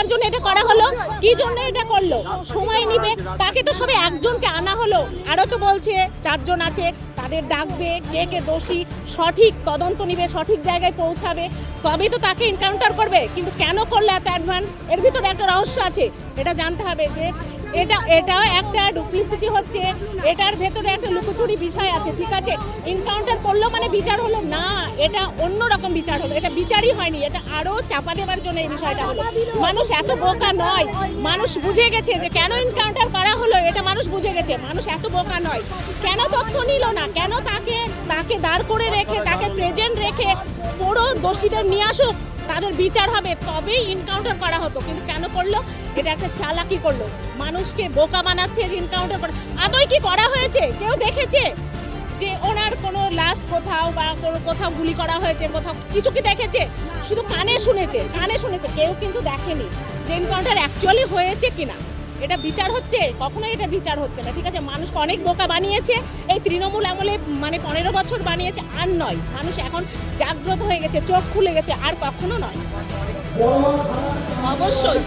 দেওয়ার জন্য এটা করা হলো? কি জন্য এটা করলো? সময় নিবে, তাকে তো সবে একজনকে আনা হলো, আরও তো বলছে 4 জন আছে, তাদের ডাকবে, কে কে দোষী সঠিক তদন্ত নিবে, সঠিক জায়গায় পৌঁছাবে, তবেই তো তাকে এনকাউন্টার করবে। কিন্তু কেন করলে এত অ্যাডভান্স? এর ভিতরে একটা রহস্য আছে, এটা জানতে হবে যে এটাও একটা ডুপ্লিসিটি হচ্ছে, এটার ভেতরে একটা লুকোচুরি বিষয় আছে। ঠিক আছে, এনকাউন্টার করলো মানে বিচার হলো না, এটা অন্য রকম বিচার হলো, এটা বিচারই হয়নি, এটা আরও চাপা দেওয়ার জন্য এই বিষয়টা হলো। মানুষ এত বোকা নয়, মানুষ বুঝে গেছে যে কেন এনকাউন্টার করা হলো, এটা মানুষ বুঝে গেছে, মানুষ এত বোকা নয়। কেন তথ্য নিল না? কেন তাকে দাঁড় করে রেখে, তাকে প্রেজেন্ট রেখে পুরো দোষীদের নিয়ে আসুক, তাদের বিচার হবে, তবেই এনকাউন্টার করা হতো। কিন্তু কেন করলো? এটা একটা চালাকি করলো, মানুষকে বোকা বানাচ্ছে যে এনকাউন্টার করা। আদৌ কি করা হয়েছে? কেউ দেখেছে যে ওনার কোনো লাশ কোথাও বা কোথাও গুলি করা হয়েছে, কোথাও কিছু কি দেখেছে? শুধু কানে শুনেছে, কেউ কিন্তু দেখেনি যে এনকাউন্টার অ্যাকচুয়ালি হয়েছে কিনা। এটা বিচার হচ্ছে? কখনোই এটা বিচার হচ্ছে না। ঠিক আছে, মানুষকে অনেক বোকা বানিয়েছে এই তৃণমূল আমলে, মানে 15 বছর বানিয়েছে, আর নয়। মানুষ এখন জাগ্রত হয়ে গেছে, চোখ খুলে গেছে, আর কখনো নয়। অবশ্যই।